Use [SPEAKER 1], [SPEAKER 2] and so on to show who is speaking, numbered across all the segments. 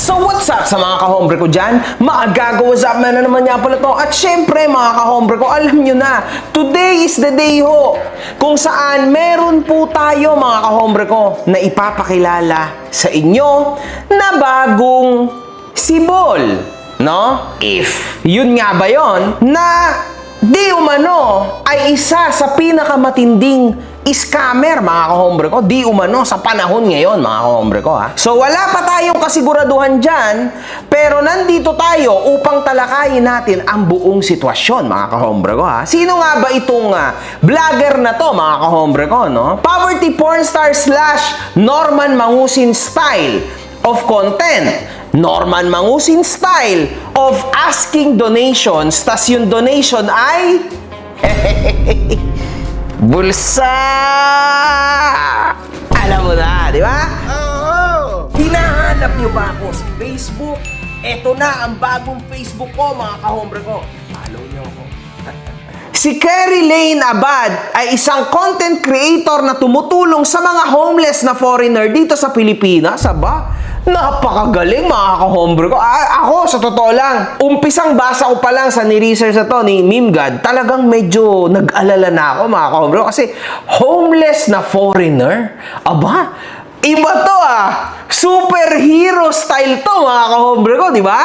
[SPEAKER 1] So what's up sa mga kahombre ko dyan? Maagago, what's up man na naman niya pala to. At syempre mga kahombre ko, alam nyo na, today is the day ho kung saan meron po tayo mga kahombre ko na ipapakilala sa inyo na bagong sibol, no? If yun nga ba yon na di umano ay isa sa pinakamatinding scammer mga kahombre ko, di umano sa panahon ngayon mga kahombre ko ha. So wala pa tayong kasiguraduhan dyan, pero nandito tayo upang talakayin natin ang buong sitwasyon mga kahombre ko ha. Sino nga ba itong vlogger na to mga kahombre ko, no? Poverty porn star / Norman Mangusin style of content. Norman Mangusin style of asking donations, tas yung donation ay bulsa! Alam mo na, di ba?
[SPEAKER 2] Oo!
[SPEAKER 1] Hinahanap nyo ba ako sa Facebook? Eto na ang bagong Facebook ko, mga kahombre ko. Follow nyo ako. Si Kerry Lane Abad ay isang content creator na tumutulong sa mga homeless na foreigner dito sa Pilipinas. Aba, napakagaling mga kahombre ko. Ako, sa totoo lang, umpisang basa ko pa lang sa ni-research na to ni Mimgad, talagang medyo nag-alala na ako mga kahombre ko. Kasi homeless na foreigner, aba, iba to superhero style to mga kahombre ko, di ba?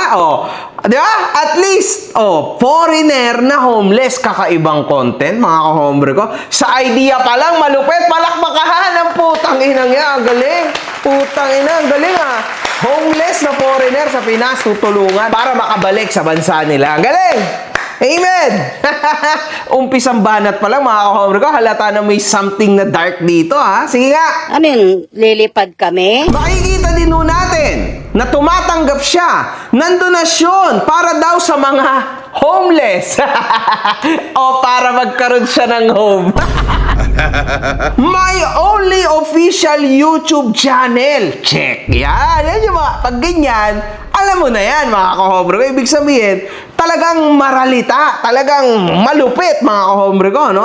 [SPEAKER 1] Di ba? At least, foreigner na homeless, kakaibang content mga kahombre ko. Sa idea pa lang, malupit, palakpakahan ang putang inang yan. Ang galing. Putang ina, ang galing Homeless na foreigner sa Pinas tutulungan para makabalik sa bansa nila. Ang galing! Amen! Umpisang banat pa lang mga kahombre ko, halata na may something na dark dito ha. Sige nga!
[SPEAKER 2] Ano yun? Lilipad kami?
[SPEAKER 1] Makikita din ho natin na tumatanggap siya ng donasyon para daw sa mga homeless. O para magkaroon siya ng home. My only official YouTube channel. Check yan. Yan yung mga, pag ganyan, alam mo na yan mga kahombre ko. Ibig sabihin, talagang maralita, talagang malupit mga kahombre ko, no?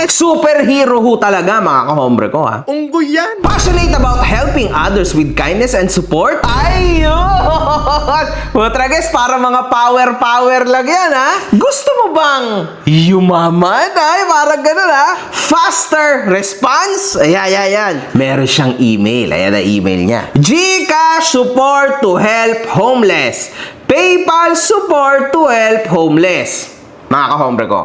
[SPEAKER 1] Superhero ho talaga mga kahombre ko, ha?
[SPEAKER 2] Unggoy yan!
[SPEAKER 1] Passionate about helping others with kindness and support? Ayun! Putra guys, para mga power lang yan, ha? Gusto mo bang yumaman? Ay, parang ganun, ha? Faster response? Ayan. Meron siyang email. Ayan ang email niya. GCash support to help homeless. PayPal support to help homeless. Mga kahombre ko.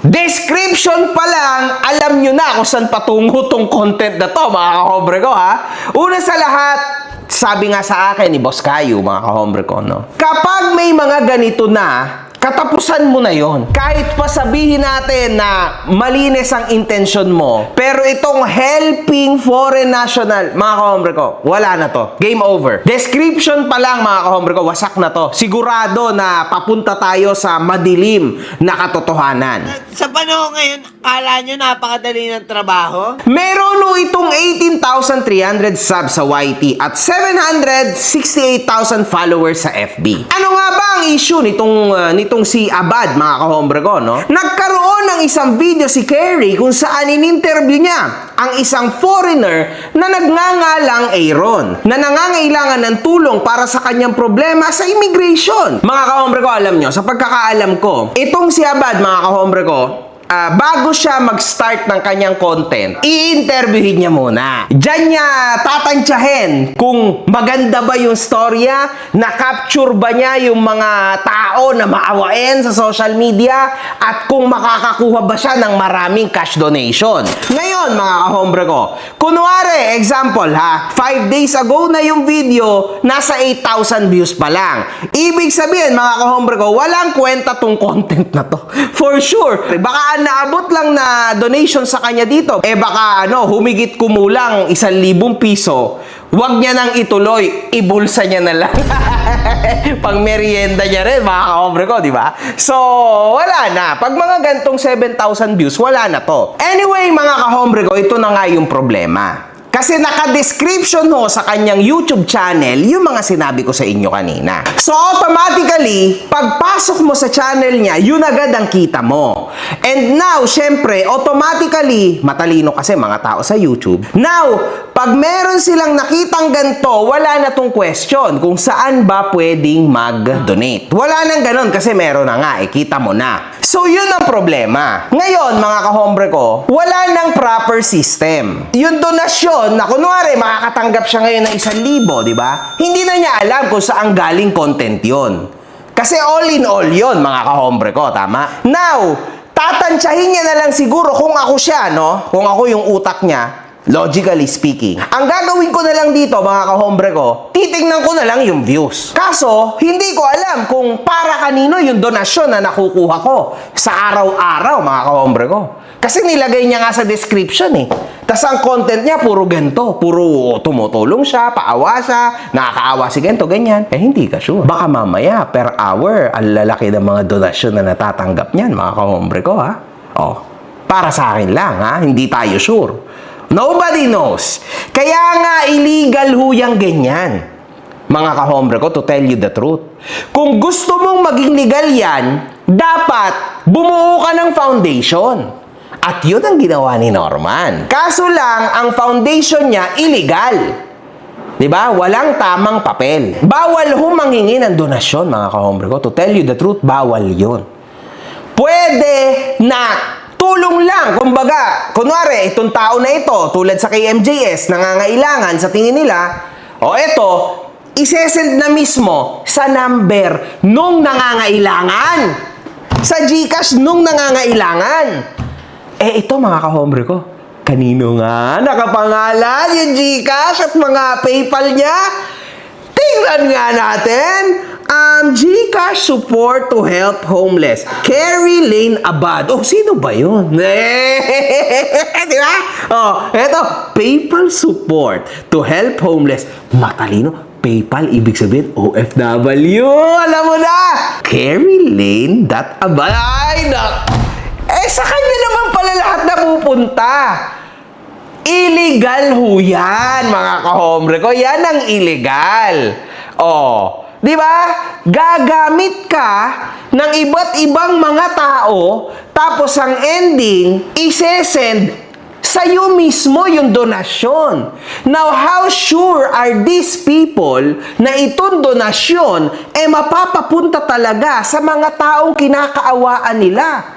[SPEAKER 1] Description pa lang, alam nyo na kung saan patungo tong content na to, mga kahombre ko, ha? Una sa lahat, sabi nga sa akin ni Boss Kayo, mga kahombre ko, no? Kapag may mga ganito na, katapusan mo na yon. Kahit pa sabihin natin na malinis ang intention mo, pero itong helping foreign national, mga kahombre ko, wala na to. Game over. Description pa lang, mga kahombre ko, wasak na to. Sigurado na papunta tayo sa madilim na katotohanan.
[SPEAKER 2] Sa panahon ngayon, akala nyo napakadali ng trabaho?
[SPEAKER 1] Meron no itong 18,300 subs sa YT at 768,000 followers sa FB. Ano nga ba ang issue nitong si Abad, mga kahombre ko, no? Nagkaroon ng isang video si Kerry kung saan in-interview niya ang isang foreigner na nagngangalang Aaron, na nangangailangan ng tulong para sa kanyang problema sa immigration. Mga kahombre ko, alam nyo, sa pagkakaalam ko, itong si Abad, mga kahombre ko, bago siya mag-start ng kanyang content, i-interviewin niya muna. Diyan niya tatansyahin kung maganda ba yung storya, na-capture ba niya yung mga tao na maawain sa social media, at kung makakakuha ba siya ng maraming cash donation. Ngayon, mga kahombre ko, kunwari, example 5 days ago na yung video, nasa 8,000 views pa lang. Ibig sabihin, mga kahombre ko, walang kwenta tong content na to. For sure. Baka naabot lang na donation sa kanya dito, baka humigit kumulang 1,000 piso. Huwag niya nang ituloy, ibulsa niya na lang. Pang merienda niya rin, mga kahombre ko, di ba? So, wala na. Pag mga gantong 7,000 views, wala na to. Anyway, mga kahombre ko, ito na nga yung problema. Kasi naka-description ho sa kanyang YouTube channel yung mga sinabi ko sa inyo kanina. So automatically, pagpasok mo sa channel niya, yun agad ang kita mo. And now, syempre, automatically, matalino kasi mga tao sa YouTube. Now, pag meron silang nakitang ganito, wala na tong question kung saan ba pwedeng mag-donate. Wala nang ganon kasi meron na nga, kita mo na. So, yun ang problema. Ngayon, mga kahombre ko, wala nang proper system. Yung donasyon, na kunwari, makakatanggap siya ngayon ng 1,000, di ba? Hindi na niya alam kung saan galing content yun. Kasi all in all yun, mga kahombre ko, tama? Now, tatansyahin niya na lang siguro kung ako siya, no? Kung ako yung utak niya, logically speaking. Ang gagawin ko na lang dito, mga kahombre ko, titignan ko na lang yung views. Kaso, hindi ko alam kung para kanino yung donasyon na nakukuha ko sa araw-araw, mga kahombre ko. Kasi nilagay niya nga sa description eh. Tas ang content niya, puro ganito. Puro tumutulong siya, paawa siya, nakakaawa si ganito, ganyan. Eh, hindi ka sure. Baka mamaya, per hour, ang lalaki ng mga donasyon na natatanggap niyan, mga kahombre ko, ha? Oh, para sa akin lang, ha? Hindi tayo sure. Nobody knows. Kaya nga, illegal ho yung ganyan. Mga kahombre ko, to tell you the truth. Kung gusto mong maging legal yan, dapat bumuo ka ng foundation. At yun ang ginawa ni Norman. Kaso lang, ang foundation niya, illegal. Diba? Walang tamang papel. Bawal ho manghingi ng donasyon, mga kahombre ko. To tell you the truth, bawal yun. Pwede na tulong lang. Kumbaga, kunwari, itong tao na ito, tulad sa KMJS, nangangailangan sa tingin nila, o eto, isesend na mismo sa number nung nangangailangan. Sa GCash nung nangangailangan. Eh, ito mga kahombre ko, kanino nga nakapangalan yung GCash at mga PayPal niya? Tingnan nga natin. GCash support to help homeless. Carrie Lane Abad. Oh, sino ba yun? Di ba? Oh, eto, PayPal support to help homeless. Matalino. PayPal, ibig sabihin, OFW. Alam mo na! Carrie Lane Abad. Ay, eh, sa kanya naman pala lahat napupunta. Illegal ho yan, mga kahombre ko. Yan ang illegal. Oh, di ba? Gagamit ka ng iba't ibang mga tao, tapos ang ending, isesend sa'yo mismo yung donasyon. Now, how sure are these people na itong donasyon eh mapapapunta talaga sa mga taong kinakaawaan nila?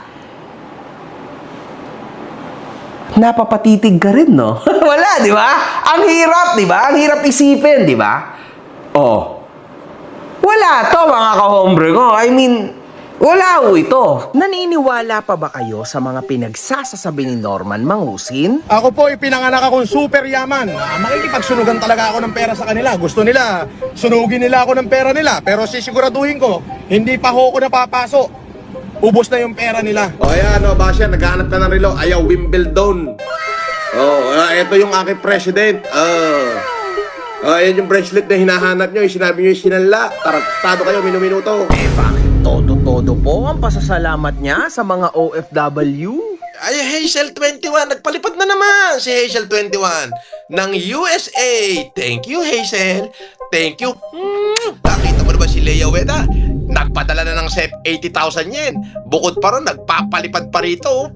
[SPEAKER 1] Napapatitig ka rin, no? Wala, di ba? Ang hirap, di ba? Ang hirap isipin, di ba? Oh. Wala to, mga kahombre ko. I mean, wala ho ito. Naniniwala pa ba kayo sa mga pinagsasasabi ni Norman Mangusin?
[SPEAKER 3] Ako po, ipinanganak akong super yaman. Makikipagsunugan talaga ako ng pera sa kanila. Gusto nila, sunugin nila ako ng pera nila. Pero sisiguraduhin ko, hindi pa ho ako napapasok. Ubos na yung pera nila.
[SPEAKER 4] O ayan, o Basya, naghahanap ka ng relo. Ayaw, Wimbledon. Ito yung aking president. Ayan yung bracelet na hinahanap nyo. Sinabi nyo yung sinala. Tarantado kayo, minuminuto.
[SPEAKER 1] Eh, bakit todo-todo po ang pasasalamat niya sa mga OFW?
[SPEAKER 4] Ay, Hazel 21. Nagpalipad na naman si Hazel 21 ng USA. Thank you, Hazel. Thank you. Nakita mo na ba si Lea Weda? Nagpadala na ng 80,000 yen. Bukod pa ron, nagpapalipad pa rito.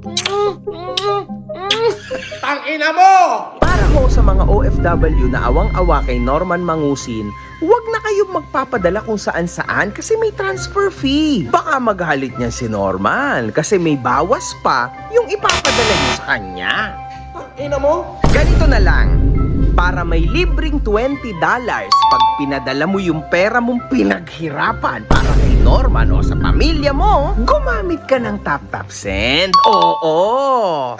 [SPEAKER 3] Tangina mo!
[SPEAKER 1] Para ho sa mga OFW na awang-awa kay Norman Mangusin, huwag na kayong magpapadala kung saan-saan kasi may transfer fee. Baka maghalit niya si Norman kasi may bawas pa yung ipapadala niyo sa kanya.
[SPEAKER 4] Tangina mo?
[SPEAKER 1] Ganito na lang. Para may libreng $20 pag pinadala mo yung pera mong pinaghirapan para kay Norman o sa pamilya mo, gumamit ka ng TapTap Send. Oo!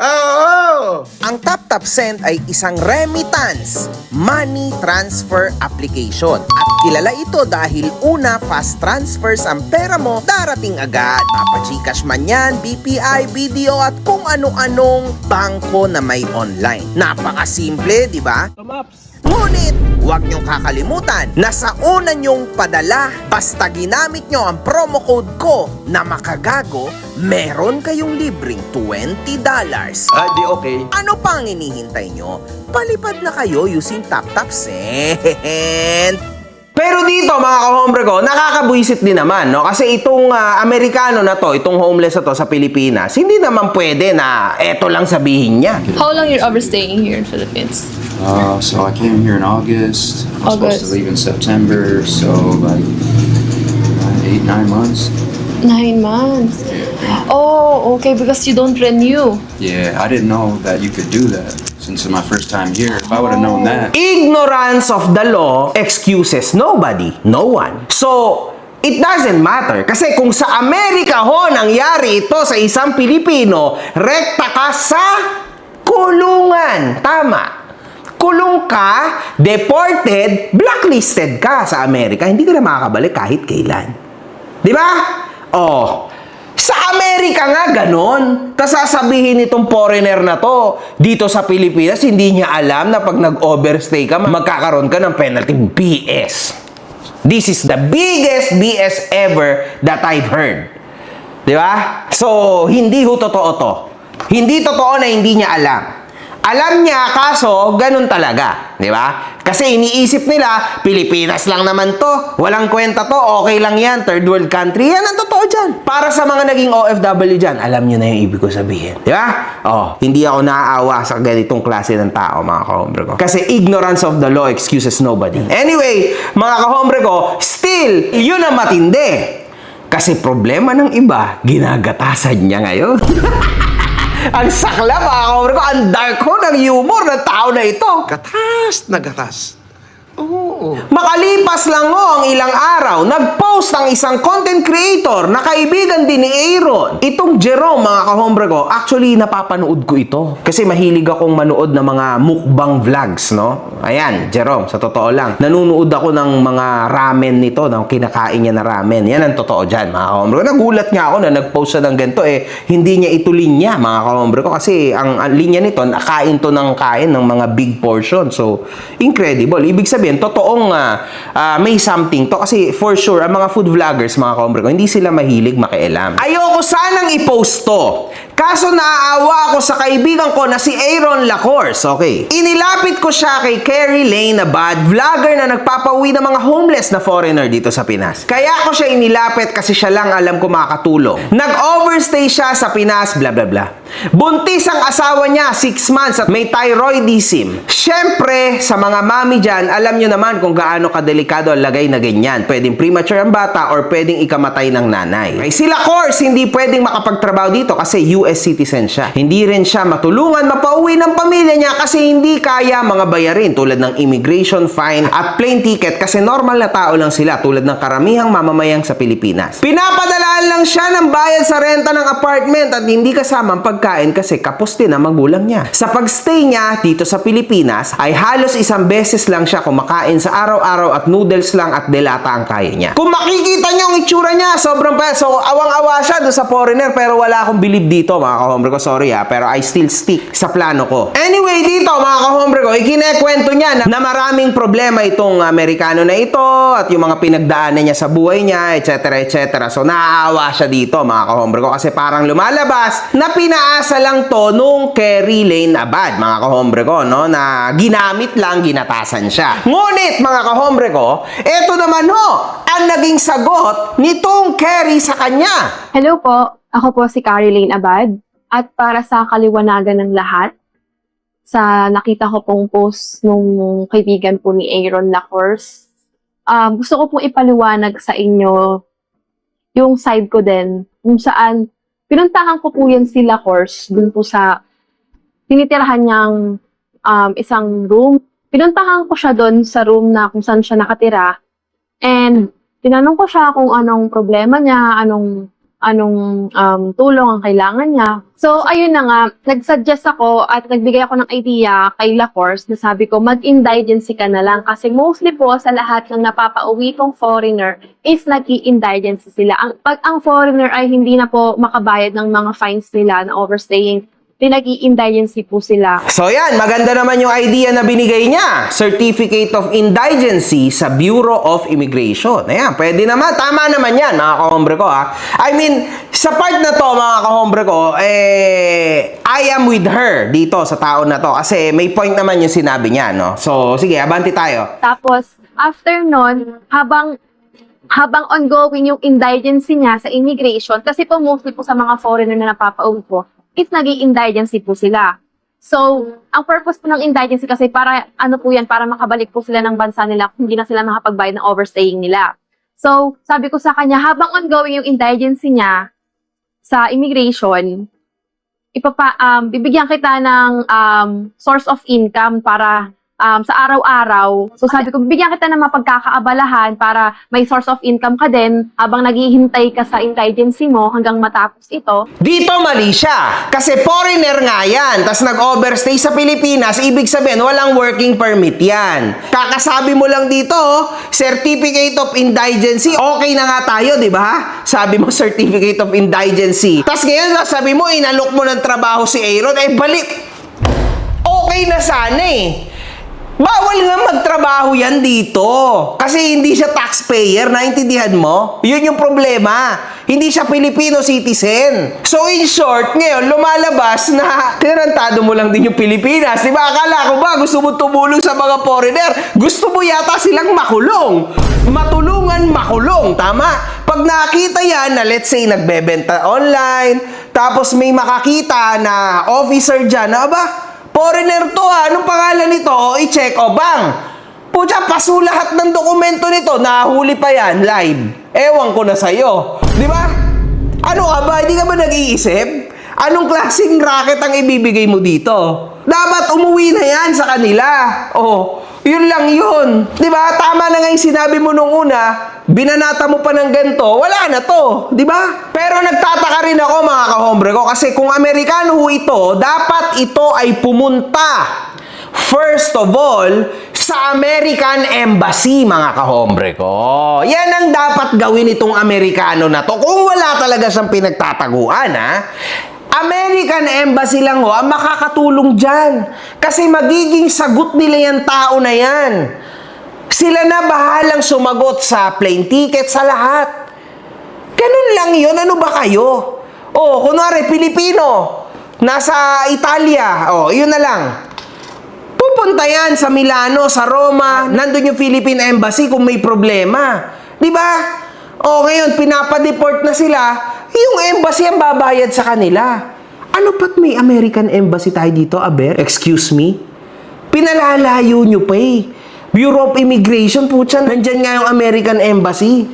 [SPEAKER 1] Ang TapTap Send ay isang remittance money transfer application. At kilala ito dahil una, fast transfers ang pera mo darating agad. Mapa-Gcash man yan, BPI, BDO at kung ano-anong bangko na may online. Napakasimple, di ba? Ngunit, huwag niyong kakalimutan na sa una niyong padala, basta ginamit niyo ang promo code ko na makagago, meron kayong libreng $20.
[SPEAKER 5] Di okay.
[SPEAKER 1] Ano pa ang hinihintay nyo? Palipad na kayo using TapTap Send. Pero dito mga kahombre ko, nakakabuisit din naman, no? Kasi itong Amerikano na to, itong homeless na to sa Pilipinas, hindi naman pwede na eto lang sabihin niya.
[SPEAKER 6] How long you're overstaying here in Philippines?
[SPEAKER 5] So I came here in August. I was supposed to
[SPEAKER 6] August.
[SPEAKER 5] leave in September, so like 8-9 months.
[SPEAKER 6] 9 months. Oh, okay, because you don't renew.
[SPEAKER 5] Yeah, I didn't know that you could do that since it's my first time here. If I would have known that.
[SPEAKER 1] Ignorance of the law excuses nobody, no one. So, it doesn't matter. Kasi kung sa Amerika ho nangyari ito sa isang Pilipino, rekta ka sa kulungan. Tama. Kulong ka, deported, blacklisted ka sa Amerika. Hindi ka na makakabalik kahit kailan. Di ba? Oh, sa Amerika nga ganon. Tas sasabihin nitong foreigner na to, dito sa Pilipinas, hindi niya alam na pag nag-overstay ka, magkakaroon ka ng penalty. BS. This is the biggest BS ever that I've heard. Di ba? So, hindi ho totoo to. Hindi totoo na hindi niya alam. Alam niya, kaso, ganun talaga. Di ba? Kasi iniisip nila, Pilipinas lang naman to. Walang kwenta to. Okay lang yan. Third world country. Yan ang totoo dyan. Para sa mga naging OFW dyan, alam niyo na yung ibig ko sabihin. Di ba? Oh, hindi ako naaawa sa ganitong klase ng tao, mga kahombre ko. Kasi ignorance of the law excuses nobody. Anyway, mga kahombre ko, still, yun ang matindi. Kasi problema ng iba, ginagatasan niya ngayon. Ang sakla, mga kahombre ko. Ang dark ho ng humor ng tao na ito.
[SPEAKER 4] Gatas na gatas. Oo.
[SPEAKER 1] Makalipas lang ho ang ilang araw, nag-post ang isang content creator na kaibigan din ni Aaron. Itong Jerome, mga kahombre ko, actually napapanood ko ito. Kasi mahilig akong manood ng mga mukbang vlogs, no? Ayan, Jerome, sa totoo lang. Nanunood ako ng mga ramen nito, ng kinakain niya na ramen. Yan ang totoo dyan, mga kahombre ko. Nagulat nga ako na nag-post siya ng ganito, hindi niya ito linya, mga kahombre ko. Kasi ang linya nito, kain to ng kain ng mga big portion. So, incredible. Ibig sabihin, totoong may something to. Kasi for sure, ang mga food vloggers, mga kahombre ko, hindi sila mahilig makialam. Ayoko sanang i-post to. Kaso naaawa ako sa kaibigan ko na si Aaron Lacourse, okay? Inilapit ko siya kay Carrie Lane Abad, vlogger na nagpapauwi ng mga homeless na foreigner dito sa Pinas. Kaya ko siya inilapit kasi siya lang alam ko makakatulong. Nag-overstay siya sa Pinas, bla bla bla. Buntis ang asawa niya, 6 months at may thyroidism. Siyempre, sa mga mami dyan, alam nyo naman kung gaano kadelikado ang lagay na ganyan. Pwedeng premature ang bata or pwedeng ikamatay ng nanay. Okay, si Lacourse hindi pwedeng makapagtrabaho dito kasi US citizen siya. Hindi rin siya matulungan mapauwi ng pamilya niya kasi hindi kaya mga bayarin tulad ng immigration fine at plane ticket kasi normal na tao lang sila tulad ng karamihang mamamayang sa Pilipinas. Pinapadalaan lang siya ng bayad sa renta ng apartment at hindi kasama ang pagkain kasi kapos din ang magulang niya. Sa pagstay niya dito sa Pilipinas ay halos isang beses lang siya kumakain sa araw-araw at noodles lang at delata ang kaya niya. Kung makikita niyo ang itsura niya, sobrang pa. So, awang-awa siya doon sa foreigner pero wala akong believe dito, mga kahombre ko. Sorry pero I still stick sa plano ko. Anyway, dito, mga kahombre ko, ikinekwento niya na maraming problema itong Amerikano na ito at yung mga pinagdaanan niya sa buhay niya, etc. etc. So, naaawa siya dito, mga kahombre ko, kasi parang lumalabas na pinaasa lang to nung Carrie Lane Abad, mga kahombre ko, no? Na ginamit lang, ginatasan siya. Ngunit, mga kahombre ko, eto naman ho, ang naging sagot nitong Carrie sa kanya.
[SPEAKER 7] Hello po, ako po si Carrie Lane Abad at para sa kaliwanagan ng lahat, sa nakita ko pong post nung kaibigan po ni Aaron Lacourse, gusto ko pong ipaliwanag sa inyo yung side ko din, kung saan pinuntahan ko po yan si Lacourse dun po sa tinitirahan niyang isang room. Pinuntahan ko siya doon sa room na kung saan siya nakatira and tinanong ko siya kung anong problema niya, anong tulong ang kailangan niya. So, ayun na nga, nag-suggest ako at nagbigay ako ng idea kay Lacourse na sabi ko, mag-indigency ka na lang. Kasi mostly po sa lahat ng napapauwi kong foreigner is nag-i-indigency sila. Pag ang foreigner ay hindi na po makabayad ng mga fines nila na overstaying, pinag-i-indigency po sila.
[SPEAKER 1] So yan, maganda naman yung idea na binigay niya. Certificate of Indigency sa Bureau of Immigration. Ayan, pwede naman. Tama naman yan, mga kahombre ko, ha. I mean, sa part na to, mga kahombre ko, I am with her dito sa taon na to. Kasi may point naman yung sinabi niya, no? So, sige, abanti tayo.
[SPEAKER 7] Tapos, after nun, habang ongoing yung indigency niya sa immigration, kasi po mostly po sa mga foreigner na napapauwi po, is nag-i-indigency po sila. So, ang purpose po ng indigency kasi para, ano po yan, para makabalik po sila ng bansa nila kung hindi na sila makapagbayad ng overstaying nila. So, sabi ko sa kanya, habang ongoing yung indigency niya sa immigration, bibigyan kita ng source of income para sa araw-araw. So sabi ko, bibigyan kita ng mapagkakaabalahan para may source of income ka din habang naghihintay ka sa indigency mo hanggang matapos ito.
[SPEAKER 1] Dito mali siya. Kasi foreigner nga yan. Tapos nag-overstay sa Pilipinas, ibig sabihin, walang working permit yan. Kakasabi mo lang dito, Certificate of Indigency, okay na nga tayo, di ba? Sabi mo, Certificate of Indigency. Tapos ngayon, sabi mo, inalok mo ng trabaho si Aaron, balik. Okay na sana Bawal nga magtrabaho yan dito. Kasi hindi siya taxpayer, naintindihan mo? Yun yung problema. Hindi siya Filipino citizen. So in short, ngayon, lumalabas na tinarantado mo lang din yung Pilipinas. Diba? Akala ko ba gusto mo tumulong sa mga foreigner? Gusto mo yata silang makulong. Matulungan, makulong. Tama? Pag nakita yan na let's say nagbebenta online, tapos may makakita na officer dyan, na aba, foreigner to anong pangalan nito? I-check, bang! Pucha, paso lahat ng dokumento nito, nahuli pa yan, live. Ewan ko na sa'yo. Di ba? Ano ka ba? Hindi ka ba nag-iisip? Anong klaseng racket ang ibibigay mo dito? Dapat umuwi na yan sa kanila. Yun lang yun. Di ba? Tama na nga yung sinabi mo nung una, binanata mo pa ng ganito, wala na to, di ba? Pero nagtataka rin ako mga kahombre ko kasi kung Amerikano ho ito, dapat ito ay pumunta first of all sa American Embassy mga kahombre ko. Yan ang dapat gawin itong Amerikano na to kung wala talaga siyang pinagtataguan, ha? American Embassy lang ang makakatulong dyan kasi magiging sagot nila yung tao na yan. Sila na bahalang sumagot sa plane ticket, sa lahat. Ganun lang yun. Ano ba kayo? Kunwari, Pilipino, nasa Italia. Yun na lang. Pupunta yan sa Milano, sa Roma, nandun yung Philippine Embassy kung may problema. Di ba? Ngayon, pinapadeport na sila, yung embassy ang babayad sa kanila. Ano ba't may American Embassy tayo dito, Aber? Excuse me? Pinalalayo nyo pa Bureau of Immigration, putya, nandyan nga yung American Embassy.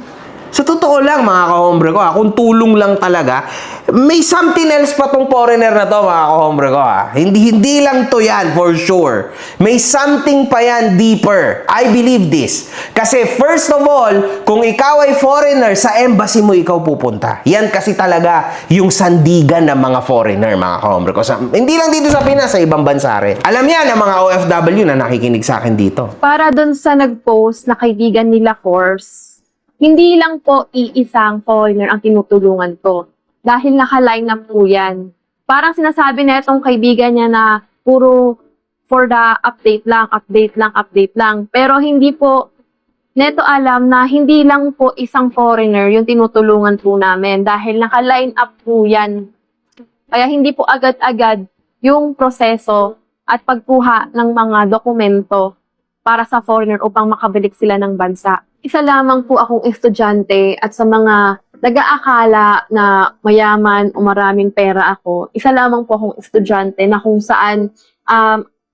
[SPEAKER 1] Sa totoo lang, mga kahombre ko, kung tulong lang talaga, may something else pa tong foreigner na to, mga kahombre ko, Hindi lang to yan, for sure. May something pa yan deeper. I believe this. Kasi first of all, kung ikaw ay foreigner, sa embassy mo ikaw pupunta. Yan kasi talaga yung sandigan ng mga foreigner, mga kahombre ko. Hindi lang dito sa Pinas, sa ibang bansa rin. Alam yan ang mga OFW na nakikinig sa akin dito.
[SPEAKER 7] Para dun sa nag-post na kaibigan nila Force, hindi lang po iisang foreigner ang tinutulungan to. Dahil naka-line up po yan. Parang sinasabi na itong kaibigan niya na puro for the update lang, update lang, update lang. Pero hindi po neto alam na hindi lang po isang foreigner yung tinutulungan po namin. Dahil naka-line up po yan. Kaya hindi po agad-agad yung proseso at pagkuha ng mga dokumento para sa foreigner upang makabalik sila ng bansa. Isa lamang po akong estudyante at sa mga nag-aakala na mayaman o maraming pera ako, isa lamang po akong estudyante na kung saan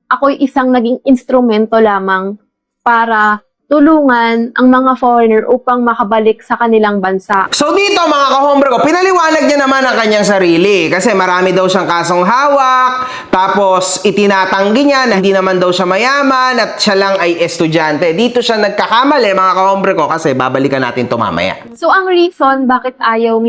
[SPEAKER 7] ako'y isang naging instrumento lamang para tulungan ang mga foreigner upang makabalik sa kanilang bansa.
[SPEAKER 1] So dito mga kahombre ko, pinaliwanag niya naman ang kanyang sarili kasi marami daw siyang kasong hawak, tapos itinatanggi niya na hindi naman daw siya mayaman at siya lang ay estudyante. Dito siya nagkakamali mga kahombre ko kasi babalikan natin to mamaya.
[SPEAKER 7] So ang reason bakit ayaw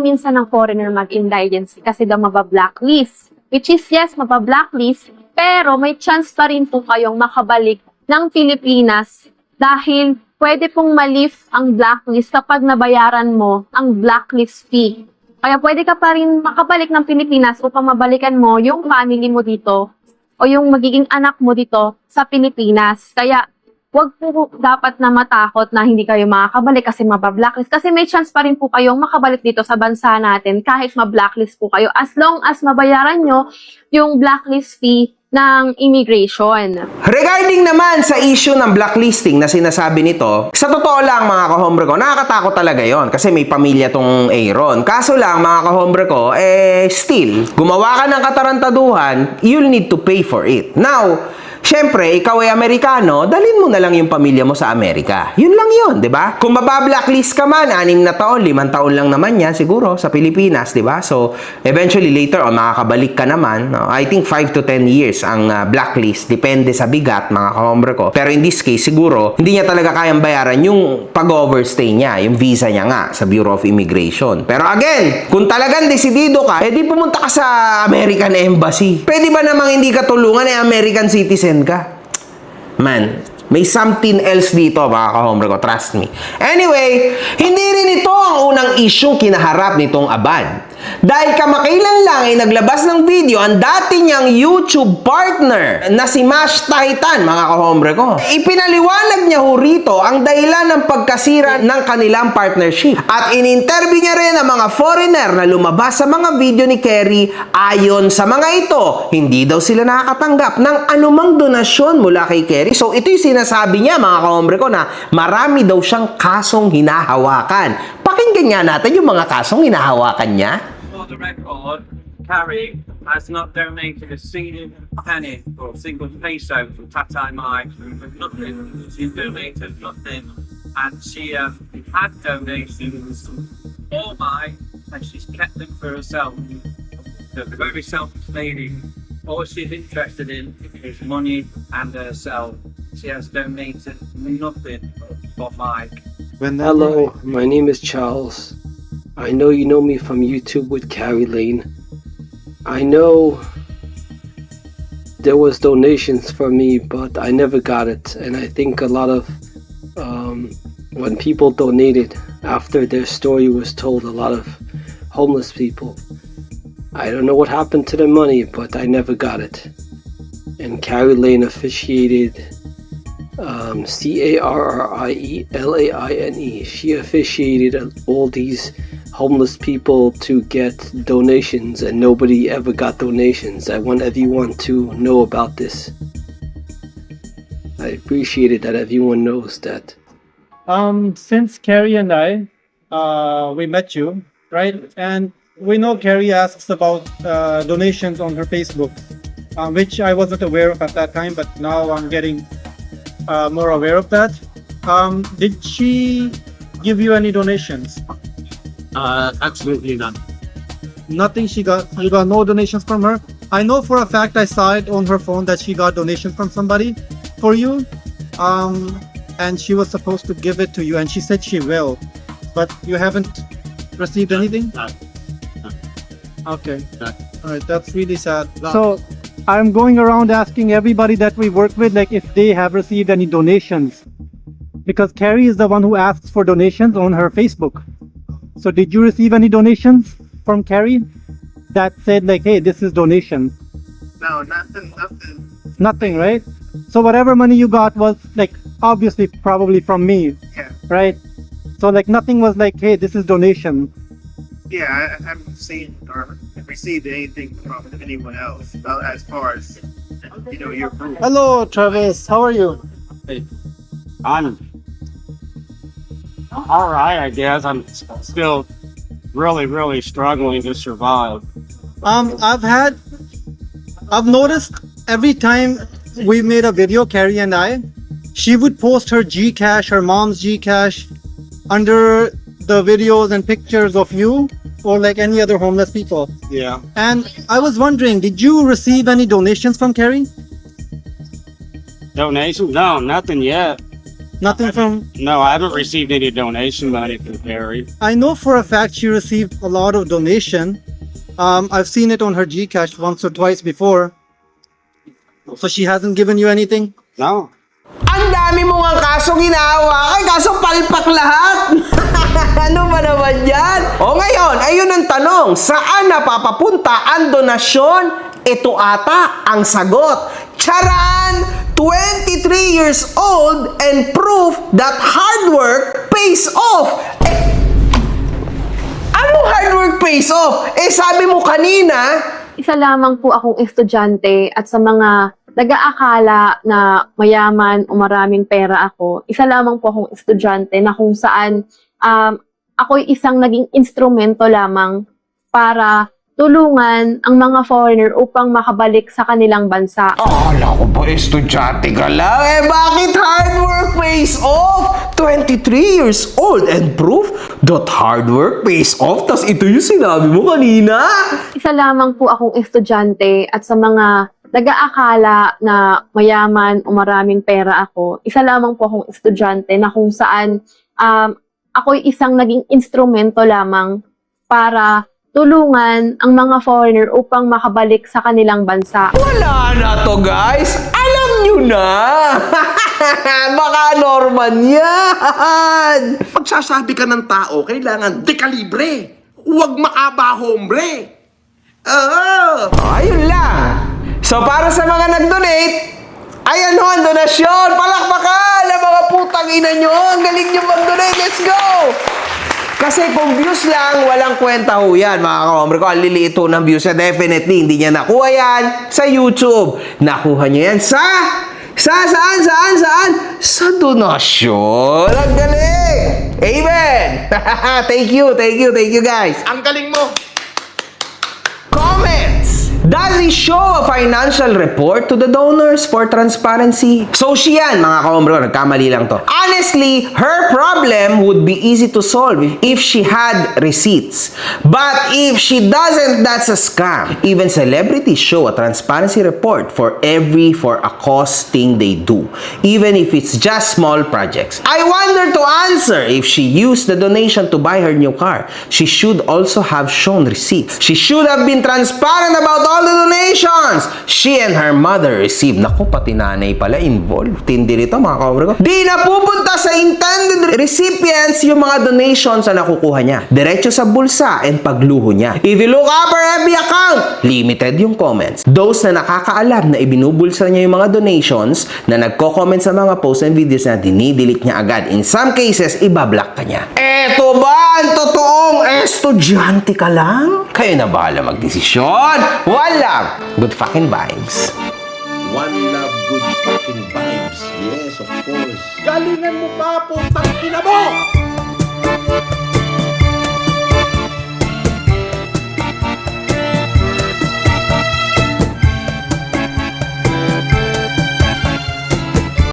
[SPEAKER 7] minsan ng foreigner mag-indigency kasi daw maba-blacklist. Which is yes, maba-blacklist, pero may chance pa rin po kayong makabalik ng Pilipinas dahil pwede pong ma-lift ang blacklist kapag nabayaran mo ang blacklist fee. Kaya pwede ka pa rin makabalik ng Pilipinas upang mabalikan mo yung family mo dito o yung magiging anak mo dito sa Pilipinas. Kaya wag po dapat na matakot na hindi kayo makakabalik kasi mabablacklist. Kasi may chance pa rin po kayong makabalik dito sa bansa natin kahit mablacklist po kayo as long as mabayaran nyo yung blacklist fee ng immigration.
[SPEAKER 1] Regarding naman sa issue ng blacklisting na sinasabi nito, sa totoo lang mga kahombre ko, nakakatakot talaga yon kasi may pamilya tong Aaron. Kaso lang mga kahombre ko, still, gumawa ka ng katarantaduhan, you'll need to pay for it. Now, syempre, ikaw ay Amerikano, dalhin mo na lang yung pamilya mo sa Amerika. Yun lang yun, di ba? Kung mabablacklist ka man, 6 na taon, 5 taon lang naman yan siguro sa Pilipinas, di ba? So, eventually later on, makakabalik ka naman. No? I think 5 to 10 years ang blacklist. Depende sa bigat, mga kahombre ko. Pero in this case, siguro, hindi niya talaga kayang bayaran yung pag-overstay niya, yung visa niya nga sa Bureau of Immigration. Pero again, kung talagang desidido ka, edi pumunta ka sa American Embassy. Pwede ba namang hindi ka tulungan American citizen ka? Man, may something else dito mga kahombre ko, trust me. Anyway, hindi rin ito ang unang isyong kinaharap nitong Abad. Dahil kamakailan lang ay naglabas ng video ang dati niyang YouTube partner na si Mash Titan, mga kahombre ko. Ipinaliwanag niya ho rito ang dahilan ng pagkasira ng kanilang partnership. At in-interview niya rin ang mga foreigner na lumabas sa mga video ni Kerry. Ayon sa mga ito, hindi daw sila nakakatanggap ng anumang donasyon mula kay Kerry. So ito yung sinasabi niya mga kahombre ko na marami daw siyang kasong hinahawakan. Pakinggan nga natin yung mga kasong hinahawakan niya.
[SPEAKER 8] For the record, Carrie has not donated a single penny or a single peso from Tatai Mai. Nothing. She's donated nothing. And she had donations for Mai, and she's kept them for herself. So the very selfish lady. All she's interested in is money and herself. She has donated nothing for Mai.
[SPEAKER 9] Hello, my name is Charles. I know you know me from YouTube with Carrie Lane. I know there was donations for me, but I never got it. And I think a lot of when people donated after their story was told, a lot of homeless people. I don't know what happened to the money, but I never got it. And Carrie Lane officiated. CARRIELAINE. She officiated all these homeless people to get donations, and nobody ever got donations. I want everyone to know about this. I appreciate it that everyone knows that.
[SPEAKER 10] Since Carrie and I, we met you, right? And we know Carrie asks about donations on her Facebook, which I wasn't aware of at that time, but now I'm getting more aware of that. Did she give you any donations?
[SPEAKER 8] Absolutely none.
[SPEAKER 10] Nothing. You got no donations from her. I know for a fact, I saw it on her phone that she got donations from somebody for you, and she was supposed to give it to you, and she said she will, but you haven't received anything.
[SPEAKER 8] No.
[SPEAKER 10] Okay.
[SPEAKER 8] No.
[SPEAKER 10] All right, that's really sad. So I'm going around asking everybody that we work with, like, if they have received any donations, because Carrie is the one who asks for donations on her Facebook. So did you receive any donations from Carrie that said, like, hey, this is donation?
[SPEAKER 8] No, nothing.
[SPEAKER 10] Nothing, right? So whatever money you got was, like, obviously probably from me,
[SPEAKER 8] Yeah.
[SPEAKER 10] right? So, like, nothing was like, hey, this is donation.
[SPEAKER 8] Yeah, I haven't seen or received anything from anyone else as far as, your group.
[SPEAKER 10] Hello, Travis. How are you?
[SPEAKER 8] I'm all right, I guess. I'm still really struggling to survive.
[SPEAKER 10] I've noticed every time we made a video, Carrie and I, she would post her Gcash, her mom's Gcash, under the videos and pictures of you or like any other homeless people.
[SPEAKER 8] Yeah.
[SPEAKER 10] And I was wondering, did you receive any donations from Carrie?
[SPEAKER 8] Donation? No, nothing yet.
[SPEAKER 10] Nothing from...
[SPEAKER 8] No, I haven't received any donation money from Carrie.
[SPEAKER 10] I know for a fact she received a lot of donation. I've seen it on her Gcash once or twice before. So she hasn't given you anything?
[SPEAKER 8] No.
[SPEAKER 1] Ang dami mo ang kasong hinahawakan, kaso palpak lahat. Ano ba naman yan? O ngayon, ayun ang tanong. Saan napapapunta ang donasyon? Ito ata ang sagot. Charan! 23 years old and proof that hard work pays off. Anong hard work pays off? Sabi mo kanina,
[SPEAKER 7] Isa lamang po akong estudyante at sa mga nag-aakala na mayaman o maraming pera ako, isa lamang po akong estudyante na kung saan ako'y isang naging instrumento lamang para tulungan ang mga foreigner upang makabalik sa kanilang bansa.
[SPEAKER 1] akala ko ba estudyante ka lang? Bakit hard work pays off? 23 years old and proof that hard work pays off? Tas ito yung sinabi mo kanina?
[SPEAKER 7] Isa lamang po akong estudyante at sa mga nag-aakala na mayaman o maraming pera ako, isa lamang po akong estudyante na kung saan ako'y isang naging instrumento lamang para tulungan ang mga foreigner upang makabalik sa kanilang bansa.
[SPEAKER 1] Wala na to, guys! Alam nyo na! Baka Norman yan!
[SPEAKER 4] Pagsasabi ka ng tao, kailangan dekalibre. Huwag makaba hombre. Oo.
[SPEAKER 1] Ayun lang! So, para sa mga nag-donate, ayan ho ang donasyon! Palakpakan ang mga putang ina nyo! Ang galing nyo mag-donate! Let's go! Kasi kung views lang, walang kwenta ho yan, mga ka-hombre ko. Ang liliit ho ng views niya. Definitely, hindi niya nakuha yan sa YouTube. Nakuha niya yan saan? Sa donasyon. Ang galing! Amen! Thank you guys.
[SPEAKER 3] Ang galing mo!
[SPEAKER 1] Comments! Does he show a financial report to the donors for transparency? So siyan, mga ka-hombre ko, nagkamali lang to. Honestly, her problem would be easy to solve if she had receipts. But if she doesn't, that's a scam. Even celebrities show a transparency report for a cost thing they do, even if it's just small projects. I wonder to answer if she used the donation to buy her new car. She should also have shown receipts. She should have been transparent about all the donations she and her mother received. Naku, pati nanay pala involved. Tindi nito, mga ka-hombre ko. Di na pupunta sa intended recipients yung mga donations na nakukuha niya. Diretso sa bulsa and pagluho niya. If you look up her FB account, limited yung comments. Those na nakakaalam na ibinubulsa niya yung mga donations, na nagko-comment sa mga posts and videos na dinidelete niya agad. In some cases, ibablock ka niya. Eto ba ang totoong estudyante ka lang? Kayo na bahala magdesisyon. One love, good fucking vibes.
[SPEAKER 4] One love, good fucking vibes. Yes, of course.
[SPEAKER 3] Galingan mo pa, putang ina mo!